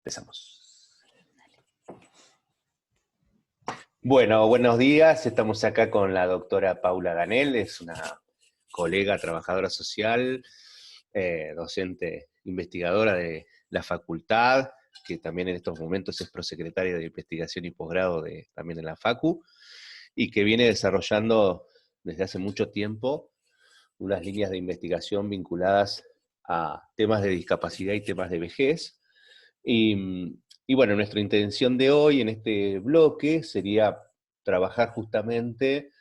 Empezamos. Bueno, buenos días. Estamos acá con la doctora Paula Ganel, es una colega, trabajadora social, docente, investigadora de la facultad, que también en estos momentos es prosecretaria de investigación y posgrado también en la Facu, y que viene desarrollando desde hace mucho tiempo unas líneas de investigación vinculadas a temas de discapacidad y temas de vejez. Y bueno, nuestra intención de hoy en este bloque sería trabajar justamente,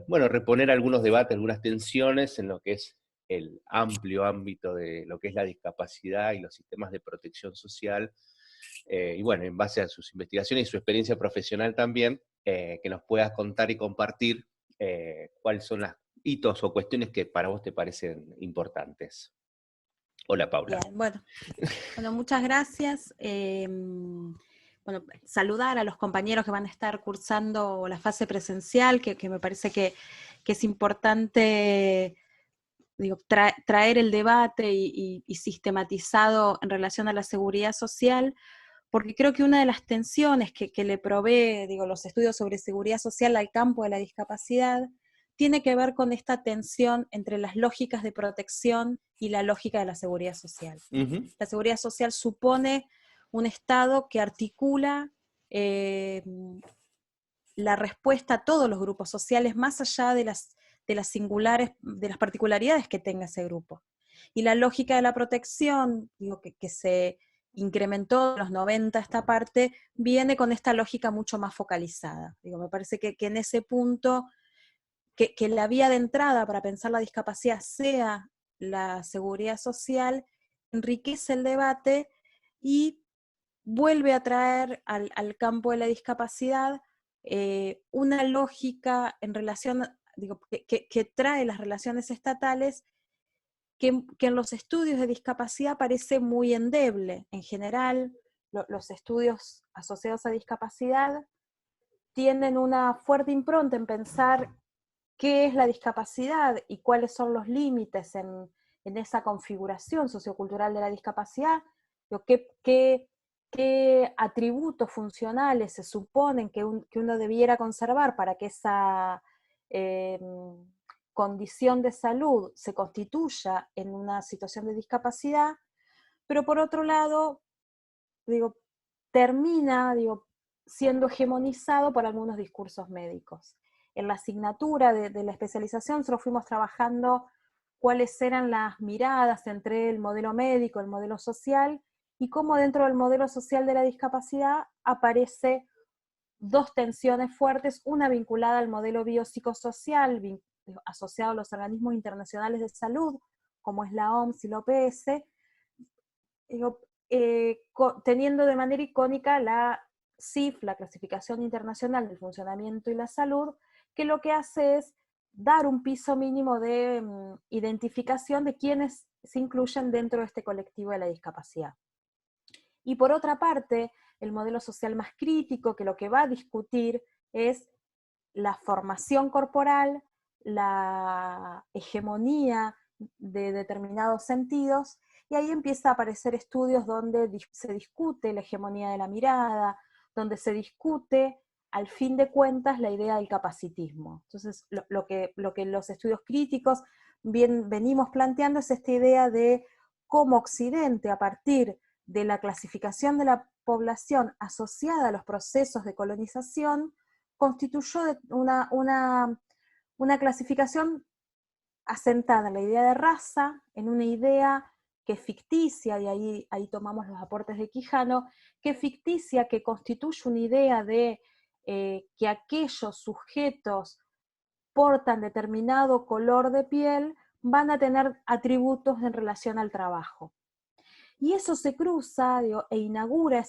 bueno, reponer algunos debates, algunas tensiones en lo que es el amplio ámbito de lo que es la discapacidad y los sistemas de protección social, y bueno, en base a sus investigaciones y su experiencia profesional también, que nos puedas contar y compartir cuáles son los hitos o cuestiones que para vos te parecen importantes. Hola, Paula. Bien, bueno, muchas gracias. Bueno, saludar a los compañeros que van a estar cursando la fase presencial, que me parece que es importante, digo, traer el debate y sistematizado en relación a la seguridad social, porque creo que una de las tensiones que le provee, digo, los estudios sobre seguridad social al campo de la discapacidad tiene que ver con esta tensión entre las lógicas de protección y la lógica de la seguridad social. Uh-huh. La seguridad social supone un Estado que articula la respuesta a todos los grupos sociales, más allá de las particularidades que tenga ese grupo. Y la lógica de la protección, digo, que se incrementó en los 90 esta parte, viene con esta lógica mucho más focalizada. Digo, me parece que en ese punto, que la vía de entrada para pensar la discapacidad sea la seguridad social, enriquece el debate y vuelve a traer al campo de la discapacidad una lógica en relación, digo, que trae las relaciones estatales, que en los estudios de discapacidad parece muy endeble. En general, los estudios asociados a discapacidad tienen una fuerte impronta en pensar qué es la discapacidad y cuáles son los límites en esa configuración sociocultural de la discapacidad, qué atributos funcionales se suponen que uno debiera conservar para que esa condición de salud se constituya en una situación de discapacidad, pero por otro lado, digo, termina, siendo hegemonizado por algunos discursos médicos. En la asignatura de la especialización nosotros fuimos trabajando cuáles eran las miradas entre el modelo médico, el modelo social, y cómo dentro del modelo social de la discapacidad aparece dos tensiones fuertes, una vinculada al modelo biopsicosocial, asociado a los organismos internacionales de salud, como es la OMS y la OPS, teniendo de manera icónica la CIF, la Clasificación Internacional del Funcionamiento y la Salud, que lo que hace es dar un piso mínimo de identificación de quienes se incluyen dentro de este colectivo de la discapacidad. Y por otra parte, el modelo social más crítico, que lo que va a discutir es la formación corporal, la hegemonía de determinados sentidos, y ahí empieza a aparecer estudios donde se discute la hegemonía de la mirada, donde se discute, al fin de cuentas, la idea del capacitismo. Entonces, lo que los estudios críticos venimos planteando es esta idea de cómo Occidente, a partir de la clasificación de la población asociada a los procesos de colonización, constituyó una clasificación asentada en la idea de raza, en una idea que es ficticia, y ahí tomamos los aportes de Quijano, que es ficticia, que constituye una idea de que aquellos sujetos portan determinado color de piel, van a tener atributos en relación al trabajo. Y eso se cruza, e inaugura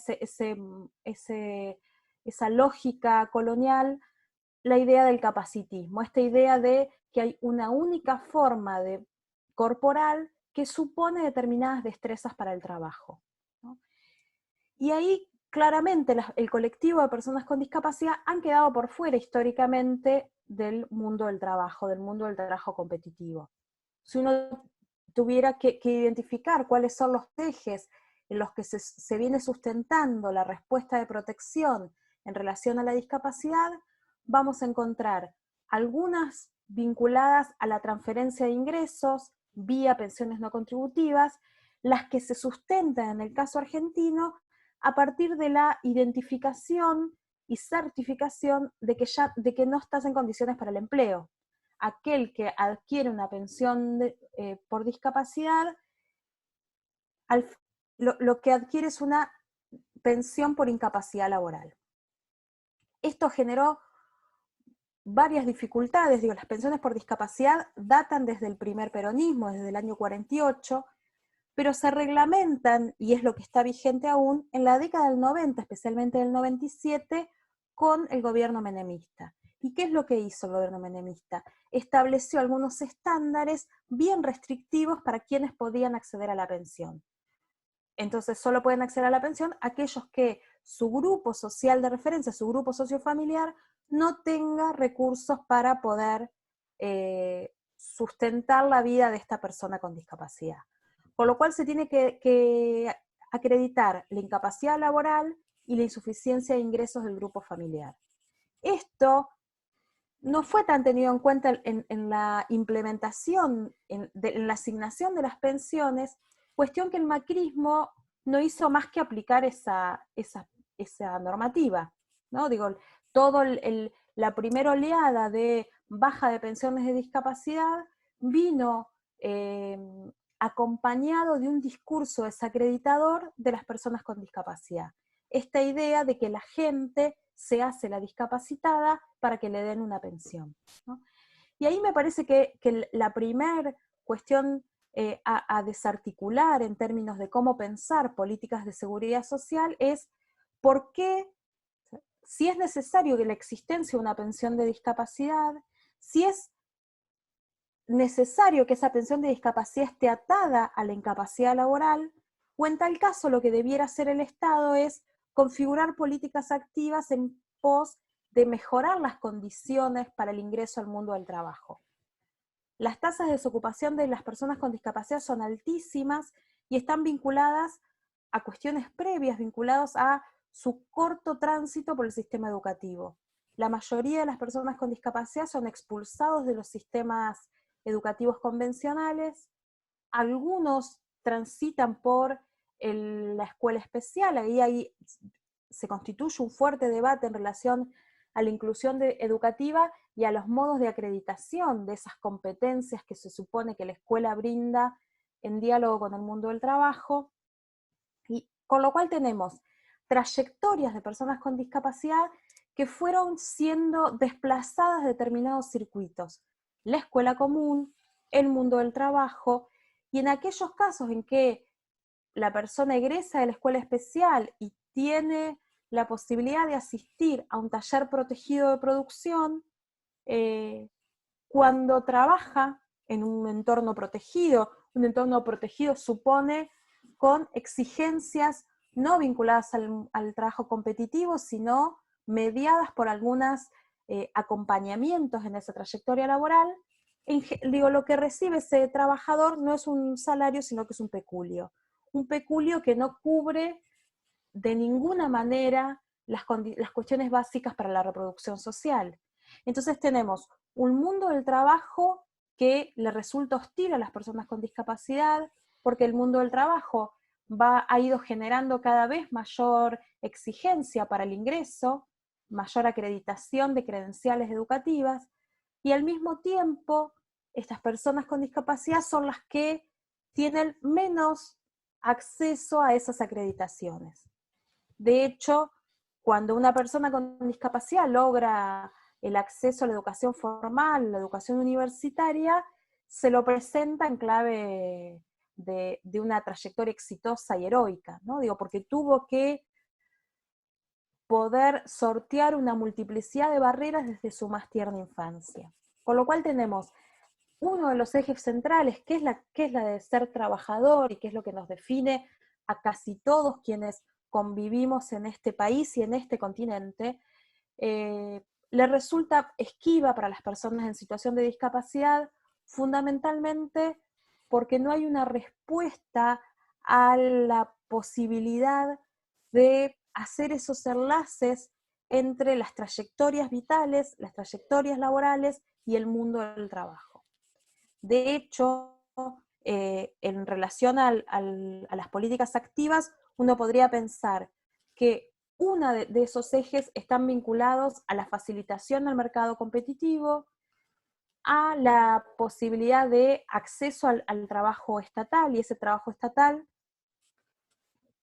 esa lógica colonial, la idea del capacitismo, esta idea de que hay una única forma corporal que supone determinadas destrezas para el trabajo, ¿no? Y ahí claramente el colectivo de personas con discapacidad han quedado por fuera históricamente del mundo del trabajo competitivo. Si uno tuviera que identificar cuáles son los ejes en los que se viene sustentando la respuesta de protección en relación a la discapacidad, vamos a encontrar algunas vinculadas a la transferencia de ingresos vía pensiones no contributivas, las que se sustentan en el caso argentino a partir de la identificación y certificación de que no estás en condiciones para el empleo. Aquel que adquiere una pensión por discapacidad, lo que adquiere es una pensión por incapacidad laboral. Esto generó varias dificultades. Las pensiones por discapacidad datan desde el primer peronismo, desde el año 48, pero se reglamentan, y es lo que está vigente aún, en la década del 90, especialmente del 97, con el gobierno menemista. ¿Y qué es lo que hizo el gobierno menemista? Estableció algunos estándares bien restrictivos para quienes podían acceder a la pensión. Entonces solo pueden acceder a la pensión aquellos que su grupo social de referencia, su grupo sociofamiliar, no tenga recursos para poder sustentar la vida de esta persona con discapacidad. Con lo cual se tiene que acreditar la incapacidad laboral y la insuficiencia de ingresos del grupo familiar. Esto no fue tan tenido en cuenta en la implementación, en la asignación de las pensiones, cuestión que el macrismo no hizo más que aplicar esa normativa, ¿no? La primera oleada de baja de pensiones de discapacidad vino acompañado de un discurso desacreditador de las personas con discapacidad. Esta idea de que la gente se hace la discapacitada para que le den una pensión, ¿no? Y ahí me parece que la primera cuestión a desarticular en términos de cómo pensar políticas de seguridad social es por qué, si es necesario que la existencia de una pensión de discapacidad, si es necesario que esa pensión de discapacidad esté atada a la incapacidad laboral, o en tal caso lo que debiera hacer el Estado es configurar políticas activas en pos de mejorar las condiciones para el ingreso al mundo del trabajo. Las tasas de desocupación de las personas con discapacidad son altísimas y están vinculadas a cuestiones previas, vinculadas a su corto tránsito por el sistema educativo. La mayoría de las personas con discapacidad son expulsados de los sistemas educativos convencionales, algunos transitan por la escuela especial, ahí se constituye un fuerte debate en relación a la inclusión educativa y a los modos de acreditación de esas competencias que se supone que la escuela brinda en diálogo con el mundo del trabajo, y con lo cual tenemos trayectorias de personas con discapacidad que fueron siendo desplazadas de determinados circuitos, la escuela común, el mundo del trabajo, y en aquellos casos en que la persona egresa de la escuela especial y tiene la posibilidad de asistir a un taller protegido de producción, cuando trabaja en un entorno protegido supone con exigencias no vinculadas al trabajo competitivo, sino mediadas por algunos acompañamientos en esa trayectoria laboral. Lo que recibe ese trabajador no es un salario, sino que es un peculio que no cubre de ninguna manera las cuestiones básicas para la reproducción social. Entonces tenemos un mundo del trabajo que le resulta hostil a las personas con discapacidad, porque el mundo del trabajo ha ido generando cada vez mayor exigencia para el ingreso, mayor acreditación de credenciales educativas, y al mismo tiempo estas personas con discapacidad son las que tienen menos acceso a esas acreditaciones. De hecho, cuando una persona con discapacidad logra el acceso a la educación formal, la educación universitaria, se lo presenta en clave de una trayectoria exitosa y heroica, ¿no? Porque tuvo que poder sortear una multiplicidad de barreras desde su más tierna infancia. Con lo cual tenemos uno de los ejes centrales, que es la de ser trabajador y que es lo que nos define a casi todos quienes convivimos en este país y en este continente, le resulta esquiva para las personas en situación de discapacidad, fundamentalmente porque no hay una respuesta a la posibilidad de hacer esos enlaces entre las trayectorias vitales, las trayectorias laborales y el mundo del trabajo. De hecho, en relación a las políticas activas, uno podría pensar que uno de esos ejes están vinculados a la facilitación del mercado competitivo, a la posibilidad de acceso al trabajo estatal, y ese trabajo estatal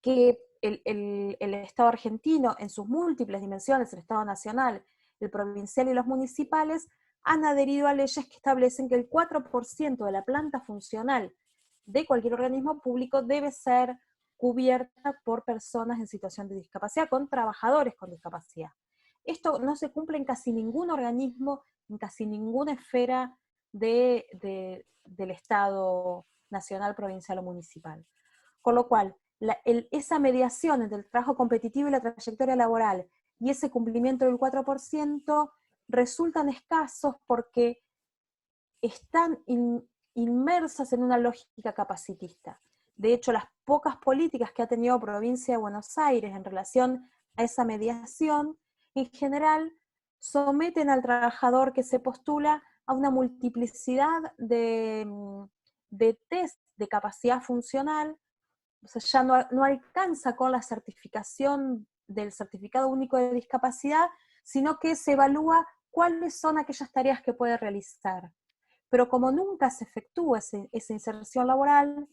que el Estado argentino en sus múltiples dimensiones, el Estado nacional, el provincial y los municipales, han adherido a leyes que establecen que el 4% de la planta funcional de cualquier organismo público debe ser cubierta por personas en situación de discapacidad, con trabajadores con discapacidad. Esto no se cumple en casi ningún organismo, en casi ninguna esfera del Estado nacional, provincial o municipal. Con lo cual, esa mediación entre el trabajo competitivo y la trayectoria laboral y ese cumplimiento del 4% resultan escasos porque están inmersas en una lógica capacitista. De hecho, las pocas políticas que ha tenido Provincia de Buenos Aires en relación a esa mediación, en general, someten al trabajador que se postula a una multiplicidad de test de capacidad funcional. O sea, ya no alcanza con la certificación del Certificado Único de Discapacidad, sino que se evalúa cuáles son aquellas tareas que puede realizar. Pero como nunca se efectúa esa inserción laboral,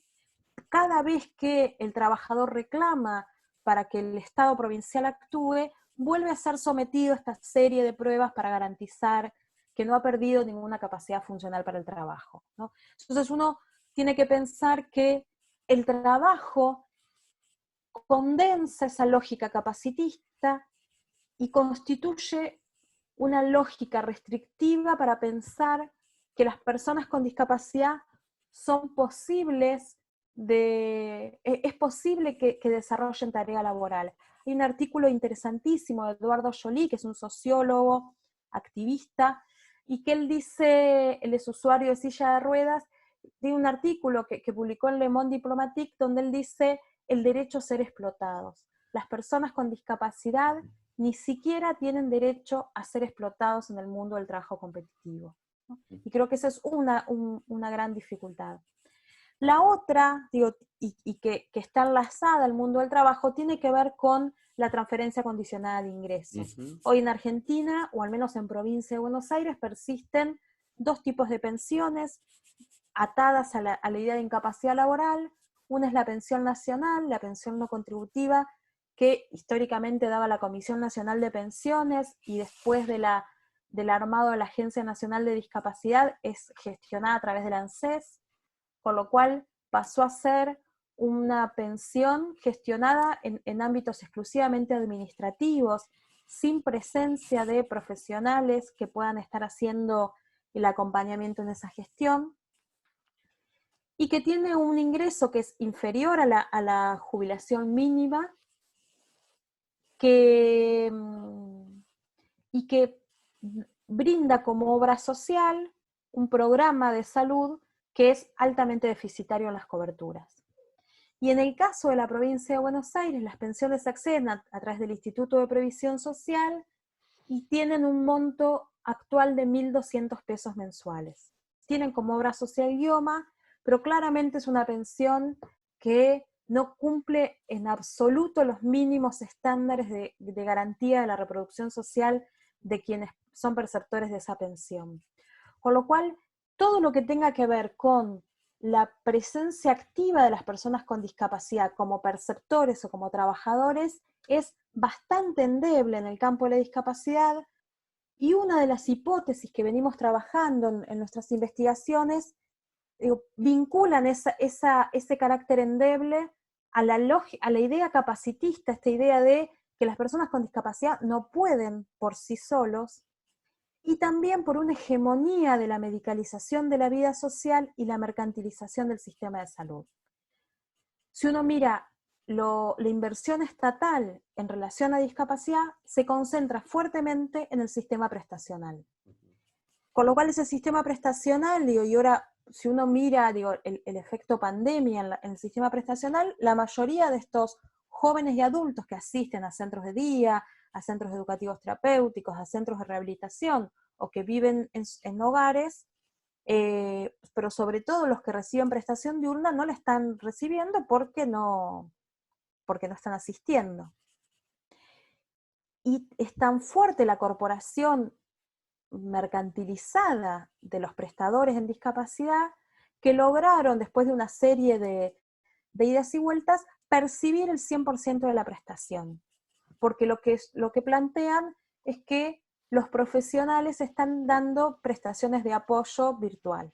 cada vez que el trabajador reclama para que el Estado provincial actúe, vuelve a ser sometido a esta serie de pruebas para garantizar que no ha perdido ninguna capacidad funcional para el trabajo, ¿no? Entonces uno tiene que pensar que el trabajo condensa esa lógica capacitista y constituye una lógica restrictiva para pensar que las personas con discapacidad son posibles es posible que desarrollen tarea laboral. Hay un artículo interesantísimo de Eduardo Joly, que es un sociólogo, activista, y que él dice, él es usuario de silla de ruedas, tiene un artículo que publicó en Le Monde Diplomatique, donde él dice el derecho a ser explotados. Las personas con discapacidad ni siquiera tienen derecho a ser explotados en el mundo del trabajo competitivo, ¿no? Y creo que esa es una gran dificultad. La otra, digo, y que está enlazada al mundo del trabajo, tiene que ver con la transferencia condicionada de ingresos. Hoy en Argentina, o al menos en Provincia de Buenos Aires, persisten dos tipos de pensiones atadas a la idea de incapacidad laboral. Una es la pensión nacional, la pensión no contributiva, que históricamente daba la Comisión Nacional de Pensiones, y después del armado de la Agencia Nacional de Discapacidad es gestionada a través del ANSES, con lo cual pasó a ser una pensión gestionada en ámbitos exclusivamente administrativos, sin presencia de profesionales que puedan estar haciendo el acompañamiento en esa gestión, y que tiene un ingreso que es inferior a la jubilación mínima, y que brinda como obra social un programa de salud que es altamente deficitario en las coberturas. Y en el caso de la provincia de Buenos Aires, las pensiones se acceden a través del Instituto de Previsión Social y tienen un monto actual de 1.200 pesos mensuales. Tienen como obra social IOMA, pero claramente es una pensión que no cumple en absoluto los mínimos estándares de garantía de la reproducción social de quienes son perceptores de esa pensión. Con lo cual, todo lo que tenga que ver con la presencia activa de las personas con discapacidad como perceptores o como trabajadores es bastante endeble en el campo de la discapacidad, y una de las hipótesis que venimos trabajando en nuestras investigaciones vinculan ese carácter endeble a la idea capacitista, esta idea de que las personas con discapacidad no pueden por sí solos, y también por una hegemonía de la medicalización de la vida social y la mercantilización del sistema de salud. Si uno mira la inversión estatal en relación a discapacidad, se concentra fuertemente en el sistema prestacional. Con lo cual ese sistema prestacional, y ahora si uno mira, digo, el efecto pandemia en el sistema prestacional, la mayoría de estos jóvenes y adultos que asisten a centros de día, a centros educativos terapéuticos, a centros de rehabilitación, o que viven en hogares, pero sobre todo los que reciben prestación diurna no la están recibiendo porque no están asistiendo. Y es tan fuerte la corporación mercantilizada de los prestadores en discapacidad que lograron, después de una serie de idas y vueltas, percibir el 100% de la prestación. Porque lo que plantean es que los profesionales están dando prestaciones de apoyo virtual.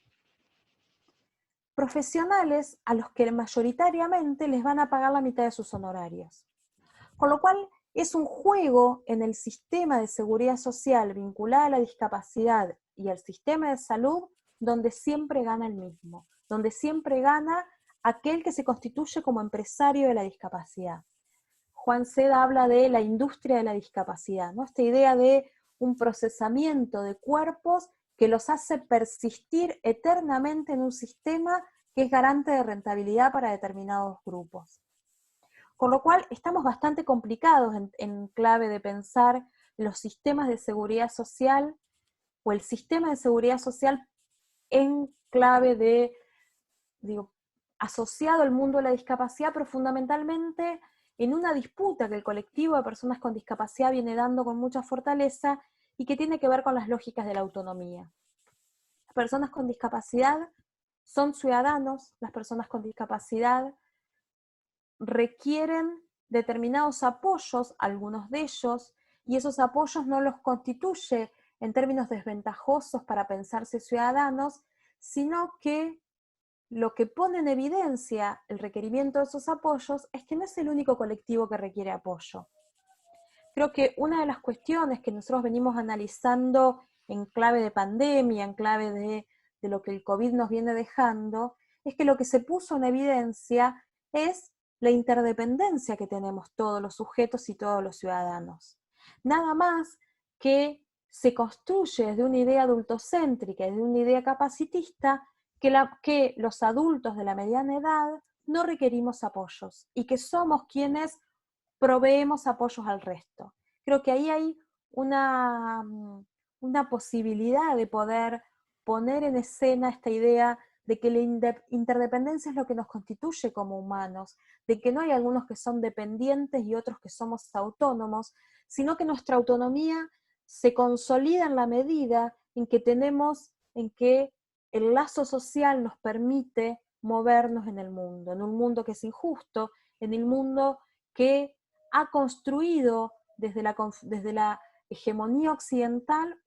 Profesionales a los que mayoritariamente les van a pagar la mitad de sus honorarios. Con lo cual es un juego en el sistema de seguridad social vinculado a la discapacidad y al sistema de salud donde siempre gana el mismo, donde siempre gana aquel que se constituye como empresario de la discapacidad. Juan Seda habla de la industria de la discapacidad, ¿no? Esta idea de un procesamiento de cuerpos que los hace persistir eternamente en un sistema que es garante de rentabilidad para determinados grupos. Con lo cual estamos bastante complicados en clave de pensar los sistemas de seguridad social o el sistema de seguridad social en clave de, digo, asociado al mundo de la discapacidad, pero fundamentalmente en una disputa que el colectivo de personas con discapacidad viene dando con mucha fortaleza y que tiene que ver con las lógicas de la autonomía. Las personas con discapacidad son ciudadanos, las personas con discapacidad requieren determinados apoyos, algunos de ellos, y esos apoyos no los constituye en términos desventajosos para pensarse ciudadanos, sino que lo que pone en evidencia el requerimiento de esos apoyos es que no es el único colectivo que requiere apoyo. Creo que una de las cuestiones que nosotros venimos analizando en clave de pandemia, en clave de lo que el COVID nos viene dejando, es que lo que se puso en evidencia es la interdependencia que tenemos todos los sujetos y todos los ciudadanos. Nada más que se construye desde una idea adultocéntrica, desde una idea capacitista, que los adultos de la mediana edad no requerimos apoyos y que somos quienes proveemos apoyos al resto. Creo que ahí hay una posibilidad de poder poner en escena esta idea de que la interdependencia es lo que nos constituye como humanos, de que no hay algunos que son dependientes y otros que somos autónomos, sino que nuestra autonomía se consolida en la medida en que el lazo social nos permite movernos en un mundo que es injusto, en el mundo que ha construido desde la hegemonía occidental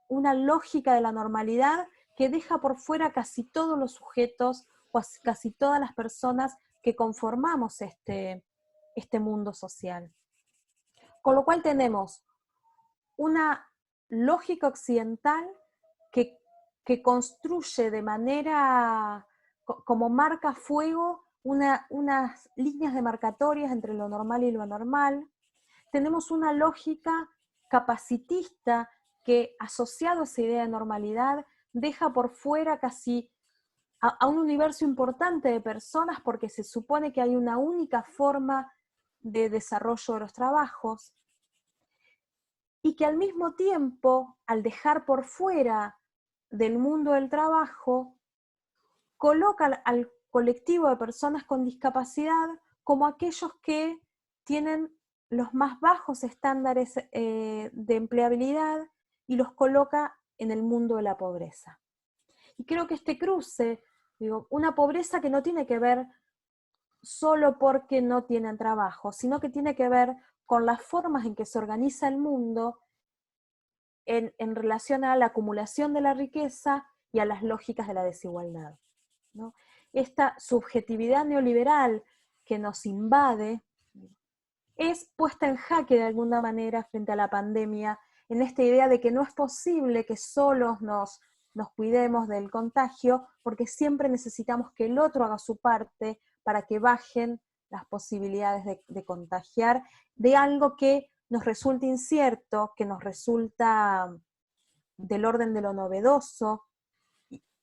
una lógica de la normalidad que deja por fuera casi todos los sujetos o casi todas las personas que conformamos este mundo social. Con lo cual tenemos una lógica occidental que construye de manera, como marca fuego, unas líneas demarcatorias entre lo normal y lo anormal. Tenemos una lógica capacitista que, asociado a esa idea de normalidad, deja por fuera casi a un universo importante de personas porque se supone que hay una única forma de desarrollo de los trabajos, y que al mismo tiempo, al dejar por fuera del mundo del trabajo, coloca al colectivo de personas con discapacidad como aquellos que tienen los más bajos estándares de empleabilidad y los coloca en el mundo de la pobreza. Y creo que este cruce, una pobreza que no tiene que ver solo porque no tienen trabajo, sino que tiene que ver con las formas en que se organiza el mundo en relación a la acumulación de la riqueza y a las lógicas de la desigualdad, ¿no? Esta subjetividad neoliberal que nos invade es puesta en jaque de alguna manera frente a la pandemia, en esta idea de que no es posible que solos nos cuidemos del contagio, porque siempre necesitamos que el otro haga su parte para que bajen las posibilidades de contagiar de algo que nos resulta incierto, que nos resulta del orden de lo novedoso,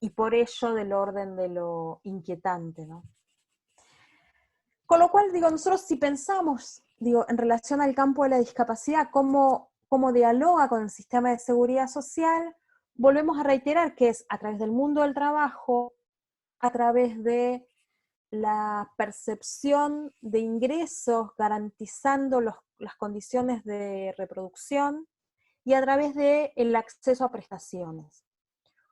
y por ello del orden de lo inquietante, ¿no? Con lo cual, digo, nosotros si pensamos, digo, en relación al campo de la discapacidad, cómo dialoga con el sistema de seguridad social, volvemos a reiterar que es a través del mundo del trabajo, a través de la percepción de ingresos garantizando las condiciones de reproducción y a través del acceso a prestaciones.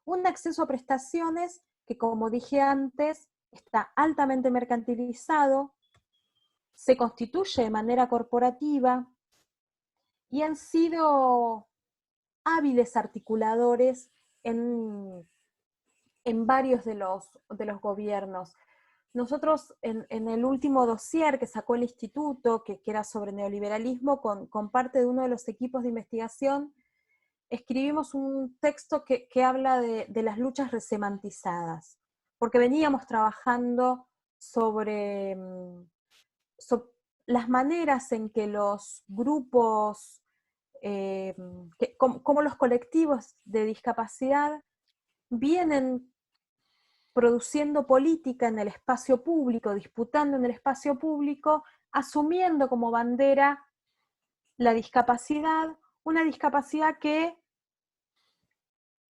Un acceso a prestaciones que, como dije antes, está altamente mercantilizado, se constituye de manera corporativa y han sido hábiles articuladores en varios de los gobiernos. Nosotros en el último dossier que sacó el instituto, que era sobre neoliberalismo, con parte de uno de los equipos de investigación, escribimos un texto que habla de las luchas resemantizadas, porque veníamos trabajando sobre las maneras en que los grupos, como los colectivos de discapacidad vienen produciendo política en el espacio público, disputando en el espacio público, asumiendo como bandera la discapacidad, una discapacidad que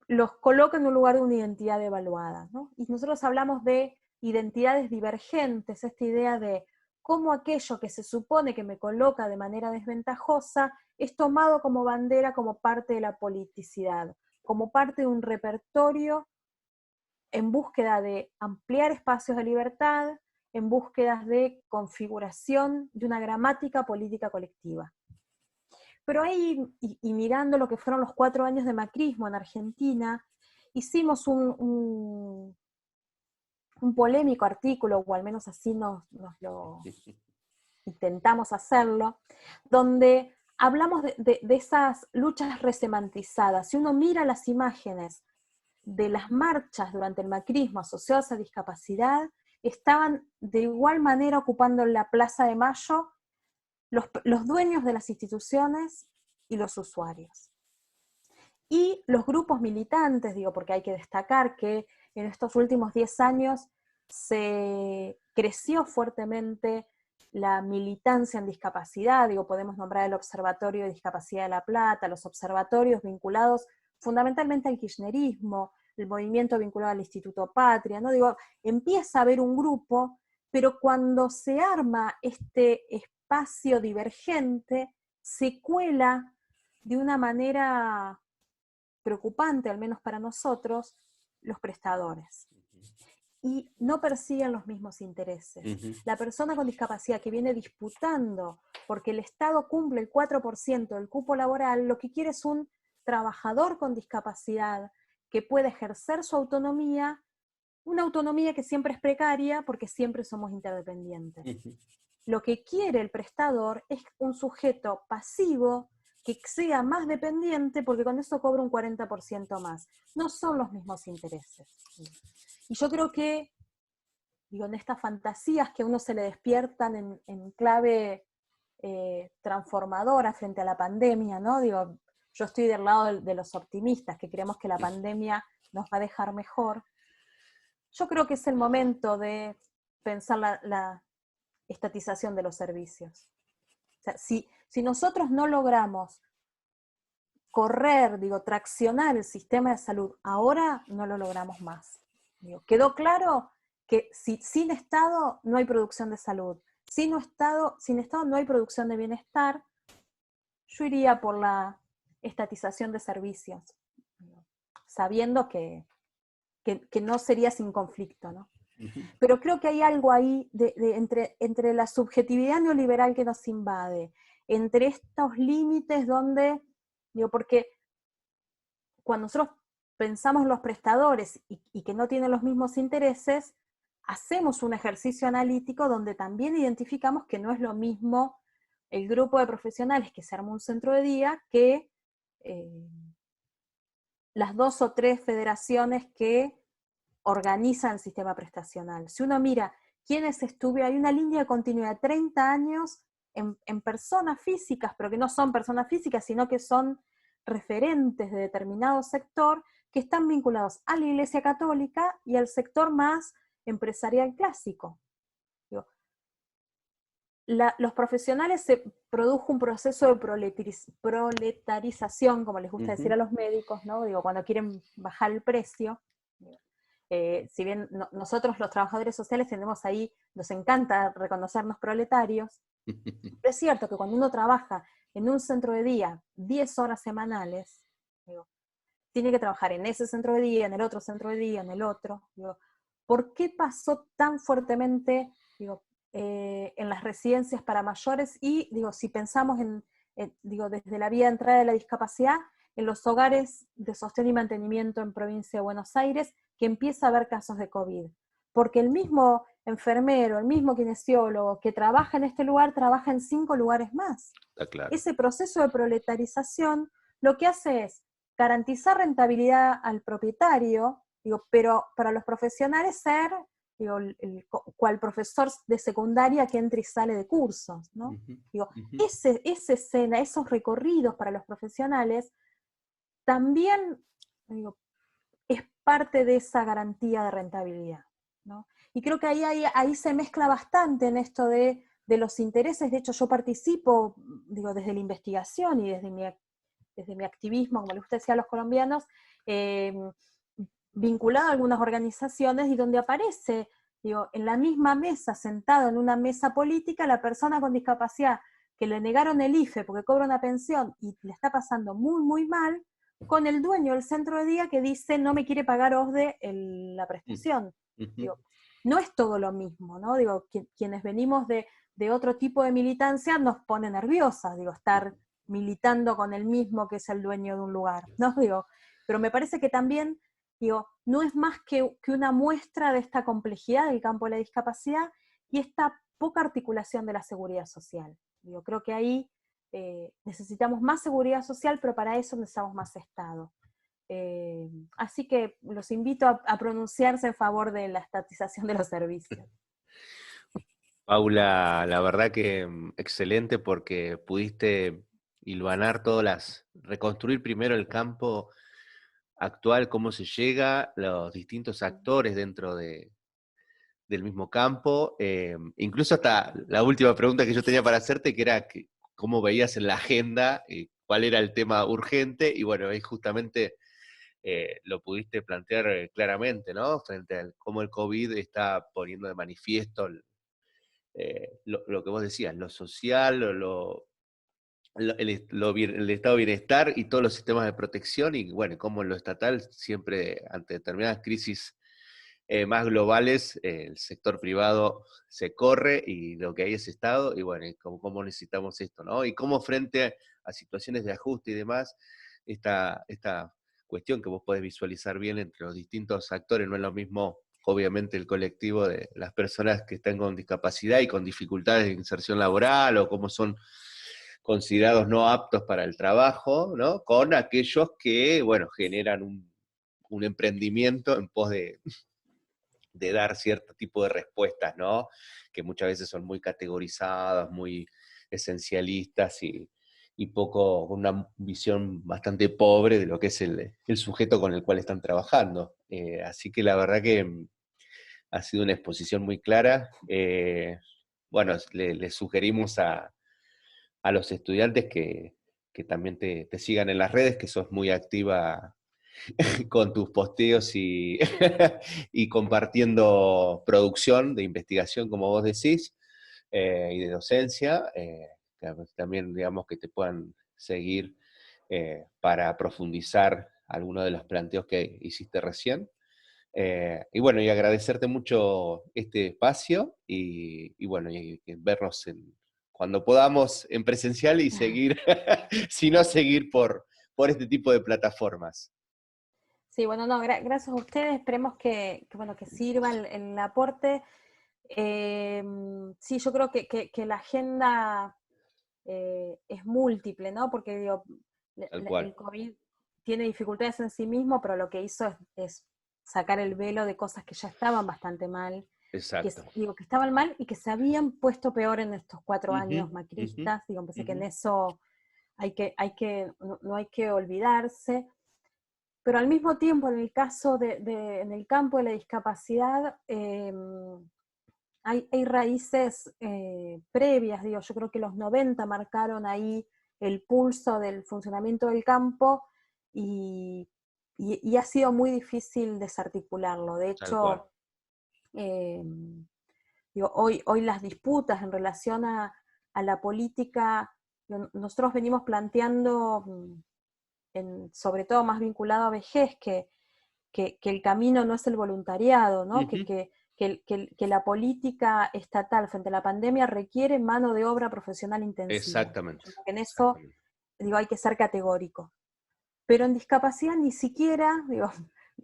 los coloca en un lugar de una identidad devaluada, ¿no? Y nosotros hablamos de identidades divergentes, esta idea de cómo aquello que se supone que me coloca de manera desventajosa es tomado como bandera, como parte de la politicidad, como parte de un repertorio en búsqueda de ampliar espacios de libertad, en búsquedas de configuración de una gramática política colectiva. Pero ahí, y mirando lo que fueron los 4 años de macrismo en Argentina, hicimos un polémico artículo, o al menos así nos lo intentamos hacerlo, donde hablamos de esas luchas resemantizadas. Si uno mira las imágenes de las marchas durante el macrismo asociadas a discapacidad, estaban de igual manera ocupando la Plaza de Mayo los dueños de las instituciones y los usuarios. Y los grupos militantes, digo, porque hay que destacar que en estos últimos 10 años se creció fuertemente la militancia en discapacidad, digo, podemos nombrar el Observatorio de Discapacidad de La Plata, los observatorios vinculados fundamentalmente al kirchnerismo, el movimiento vinculado al Instituto Patria, ¿no? Digo, empieza a haber un grupo, pero cuando se arma este espacio divergente, se cuela de una manera preocupante, al menos para nosotros, los prestadores. Y no persiguen los mismos intereses. La persona con discapacidad que viene disputando porque el Estado cumple el 4% del cupo laboral, lo que quiere es un trabajador con discapacidad que pueda ejercer su autonomía, una autonomía que siempre es precaria porque siempre somos interdependientes. Lo que quiere el prestador es un sujeto pasivo que sea más dependiente porque con eso cobra un 40% más. No son los mismos intereses. Y yo creo que, digo, en estas fantasías que a uno se le despiertan en clave transformadora frente a la pandemia, ¿no? Digo, yo estoy del lado de los optimistas, que creemos que la pandemia nos va a dejar mejor. Yo creo que es el momento de pensar la estatización de los servicios. O sea, si nosotros no logramos correr, digo, traccionar el sistema de salud, ahora no lo logramos más. Digo, quedó claro que sin Estado no hay producción de salud, sin Estado no hay producción de bienestar. Yo iría por la estatización de servicios, sabiendo que no sería sin conflicto, ¿no? Pero creo que hay algo ahí entre la subjetividad neoliberal que nos invade, entre estos límites donde, digo, porque cuando nosotros pensamos en los prestadores y que no tienen los mismos intereses, hacemos un ejercicio analítico donde también identificamos que no es lo mismo el grupo de profesionales que se arma un centro de día que las 2 o 3 federaciones que organizan el sistema prestacional. Si uno mira quiénes estuvieron, hay una línea de continuidad de 30 años en personas físicas, pero que no son personas físicas, sino que son referentes de determinado sector, que están vinculados a la Iglesia Católica y al sector más empresarial clásico. Digo, los profesionales se produjo un proceso de proletarización, como les gusta decir a los médicos, ¿no? Digo, cuando quieren bajar el precio. Si bien nosotros los trabajadores sociales tenemos ahí, nos encanta reconocernos proletarios, pero es cierto que cuando uno trabaja en un centro de día 10 horas semanales, digo, tiene que trabajar en ese centro de día, en el otro centro de día, en el otro. Digo, ¿por qué pasó tan fuertemente, digo, en las residencias para mayores? Y digo, si pensamos digo, desde la vía de entrada de la discapacidad, en los hogares de sostén y mantenimiento en provincia de Buenos Aires, que empieza a haber casos de COVID. Porque el mismo enfermero, el mismo kinesiólogo que trabaja en este lugar, trabaja en 5 lugares más. Claro. Ese proceso de proletarización lo que hace es garantizar rentabilidad al propietario, digo, pero para los profesionales ser, digo, cual profesor de secundaria que entra y sale de cursos, ¿no? Digo, esa escena, esos recorridos para los profesionales, también, digo, es parte de esa garantía de rentabilidad, ¿no? Y creo que ahí se mezcla bastante en esto de los intereses. De hecho, yo participo, digo, desde la investigación y desde mi activismo, como les gusta decir a los colombianos, vinculado a algunas organizaciones y donde aparece, digo, en la misma mesa, sentado en una mesa política, la persona con discapacidad que le negaron el IFE porque cobra una pensión y le está pasando muy, muy mal, con el dueño del centro de día que dice no me quiere pagar OSDE la prestación. Digo, no es todo lo mismo, ¿no? Digo, quienes venimos de otro tipo de militancia nos pone nerviosas, digo, estar militando con el mismo que es el dueño de un lugar, ¿no? Digo, pero me parece que también, digo, no es más que una muestra de esta complejidad del campo de la discapacidad y esta poca articulación de la seguridad social. Digo, creo que ahí necesitamos más seguridad social, pero para eso necesitamos más Estado. Así que los invito a pronunciarse en favor de la estatización de los servicios. Paula, la verdad que excelente porque pudiste hilvanar reconstruir primero el campo actual, cómo se llega, los distintos actores dentro del mismo campo, incluso hasta la última pregunta que yo tenía para hacerte, que era cómo veías en la agenda, cuál era el tema urgente, y bueno, ahí justamente lo pudiste plantear claramente, ¿no? Frente a cómo el COVID está poniendo de manifiesto lo que vos decías, lo social, el estado de bienestar y todos los sistemas de protección, y bueno, como en lo estatal, siempre ante determinadas crisis más globales, el sector privado se corre y lo que hay es Estado, y bueno, cómo necesitamos esto, ¿no? Y cómo frente a situaciones de ajuste y demás, esta cuestión que vos podés visualizar bien entre los distintos actores, no es lo mismo, obviamente, el colectivo de las personas que están con discapacidad y con dificultades de inserción laboral, o cómo son considerados no aptos para el trabajo, ¿no? Con aquellos que, bueno, generan un emprendimiento en pos de dar cierto tipo de respuestas, ¿no? Que muchas veces son muy categorizadas, muy esencialistas y poco, con una visión bastante pobre de lo que es el sujeto con el cual están trabajando. Así que la verdad que ha sido una exposición muy clara. Bueno, le sugerimos a los estudiantes que también te sigan en las redes, que sos muy activa con tus posteos y, y compartiendo producción de investigación, como vos decís, y de docencia, que también digamos que te puedan seguir para profundizar algunos de los planteos que hiciste recién. Y bueno, y agradecerte mucho este espacio y bueno, y vernos cuando podamos en presencial y seguir, si no seguir por este tipo de plataformas. Sí, bueno, no, gracias a ustedes, esperemos bueno, que sirva el aporte. Sí, yo creo que la agenda es múltiple, ¿no? Porque digo, Tal cual. el COVID tiene dificultades en sí mismo, pero lo que hizo es sacar el velo de cosas que ya estaban bastante mal, Exacto. digo, que estaban mal y que se habían puesto peor en estos 4 años Ujú, ujú, macristas. Digo, pensé que en ujú. eso no hay que olvidarse. pero al mismo tiempo, en el caso en el campo de la discapacidad, hay raíces previas, digo, yo creo que los 90 marcaron ahí el pulso del funcionamiento del campo y, y ha sido muy difícil desarticularlo. De Tal cual. hecho, eh, digo, hoy las disputas en relación a la política, nosotros venimos planteando, sobre todo más vinculado a vejez, que el camino no es el voluntariado, ¿no? Ujú. Que la política estatal frente a la pandemia requiere mano de obra profesional intensiva. Exactamente, Yo creo que en eso, exactamente. digo, hay que ser categórico. Pero en discapacidad ni siquiera, digo,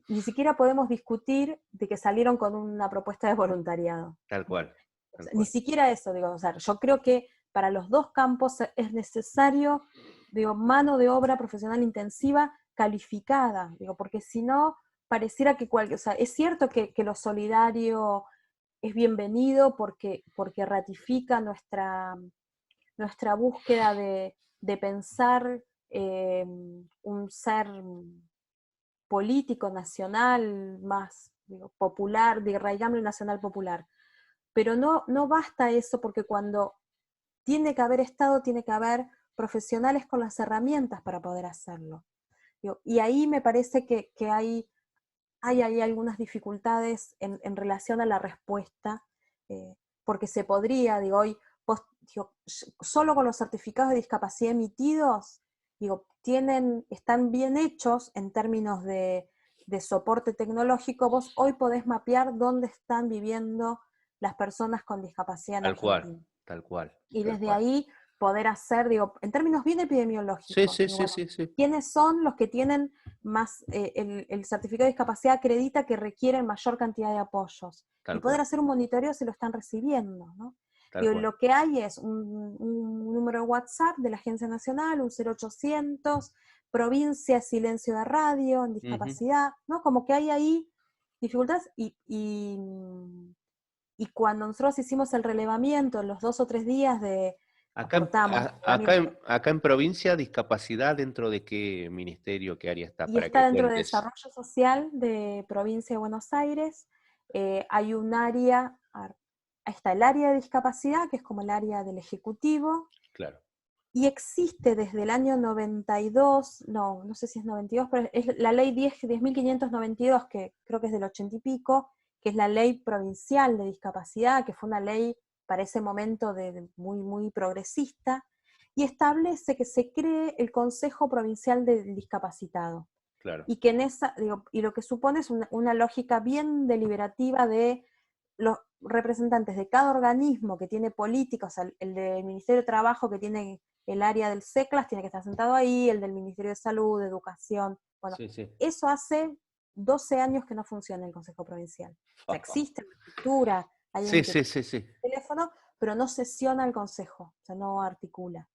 ni siquiera podemos discutir de que salieron con una propuesta de voluntariado. Tal cual, O tal sea, ni cual. siquiera eso, digo, o sea, yo creo que para los dos campos es necesario, digo, mano de obra profesional intensiva calificada, digo, porque si no, pareciera que o sea, es cierto que lo solidario es bienvenido porque ratifica nuestra búsqueda de pensar un ser político nacional más, digo, popular, de raigambre nacional popular. Pero no basta eso, porque cuando tiene que haber Estado, tiene que haber profesionales con las herramientas para poder hacerlo. Y ahí me parece que hay algunas dificultades en relación a la respuesta, porque se podría, digo, hoy, digo, solo con los certificados de discapacidad emitidos, digo, están bien hechos en términos de soporte tecnológico. Vos hoy podés mapear dónde están viviendo las personas con discapacidad en Tal cual, Argentina. tal cual, Y tal desde cual. ahí poder hacer, digo, en términos bien Sí, epidemiológicos, sí, digo, sí, bueno, sí, sí. ¿quiénes son los que tienen más, el certificado de discapacidad acredita que requieren mayor cantidad de apoyos? Y Tal poder cual, hacer un monitoreo si lo están recibiendo, ¿no? tal Digo, cual. lo que hay es un número de WhatsApp de la Agencia Nacional, un 0800, provincia, silencio de radio, en Ujú. discapacidad, ¿no? Como que hay ahí dificultades y cuando nosotros hicimos el relevamiento en los 2 o 3 días aportamos herramientas, Acá en provincia, discapacidad, ¿dentro de qué ministerio, qué área está? y Para está que dentro de cuentes. Desarrollo Social de Provincia de Buenos Aires. Hay un área, está el área de discapacidad, que es como el área del Ejecutivo, Claro, y existe desde el año 92, no sé si es 92, pero es la ley 10.592, que creo que es del 80 y pico, que es la ley provincial de discapacidad, que fue una ley para ese momento muy, muy progresista, y establece que se cree el Consejo Provincial del Discapacitado. claro, Y que en esa, digo, y lo que supone es una lógica bien deliberativa de los representantes de cada organismo que tiene políticos, o sea, el del Ministerio de Trabajo que tiene el área del SECLAS tiene que estar sentado ahí, el del Ministerio de Salud, de Educación. Bueno, sí, sí. eso hace 12 años que no funciona el Consejo Provincial. O sea, existe la estructura, hay Sí, alguien que sí, sí, sí, teléfono, pero no sesiona el Consejo, o sea, no articula.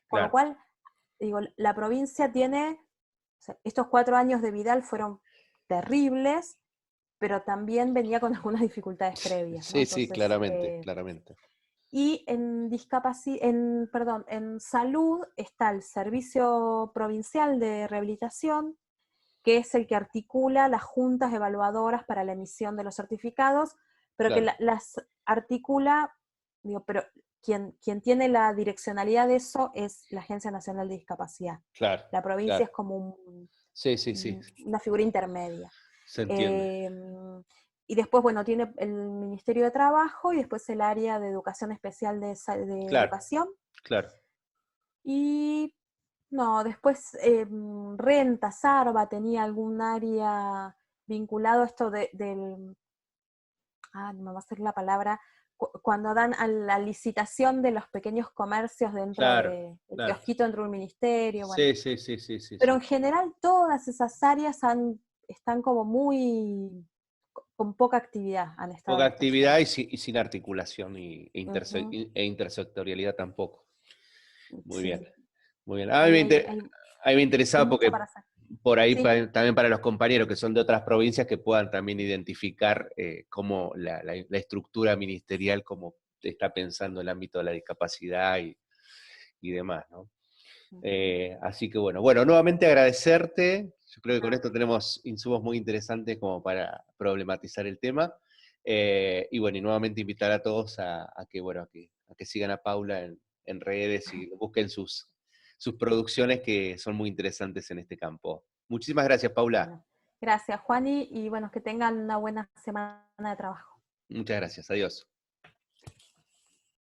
Con lo claro. cual, digo, la provincia tiene, o sea, estos 4 años de Vidal fueron terribles, pero también venía con algunas dificultades previas, ¿no? Sí, sí, Entonces, claramente, claramente. y en salud está el Servicio Provincial de Rehabilitación, que es el que articula las juntas evaluadoras para la emisión de los certificados, pero que Claro, las articula, digo, pero quien tiene la direccionalidad de eso es la Agencia Nacional de Discapacidad. claro, La provincia claro. es como Sí, sí, sí, una figura intermedia. se entiende. Eh, y después, bueno, tiene el Ministerio de Trabajo y después el área de Educación Especial de Claro, Educación. claro, Y no, después Renta, Sarva tenía algún área vinculado a esto no me va a ser la palabra, cuando dan a la licitación de los pequeños comercios dentro claro, del claro. kiosquito dentro del ministerio, bueno. Sí, sí, sí, sí, sí, Pero sí. en general todas esas áreas están como con poca actividad han estado Poca en estos actividad años. y sin articulación Ujú, e intersectorialidad tampoco. Muy bien, sí, muy bien. ahí hay A mí me interesaba mucho porque para hacer. por ahí Sí, también para los compañeros que son de otras provincias que puedan también identificar cómo la estructura ministerial, cómo está pensando el ámbito de la discapacidad y demás, ¿no? ujú. Así que bueno, nuevamente agradecerte. Yo creo que con esto tenemos insumos muy interesantes como para problematizar el tema. Y bueno, y nuevamente invitar a todos a que, bueno, a que sigan a Paula en redes y busquen sus producciones que son muy interesantes en este campo. Muchísimas gracias, Paula. Bueno, gracias, Juani, y bueno, que tengan una buena semana de trabajo. Muchas gracias. Adiós.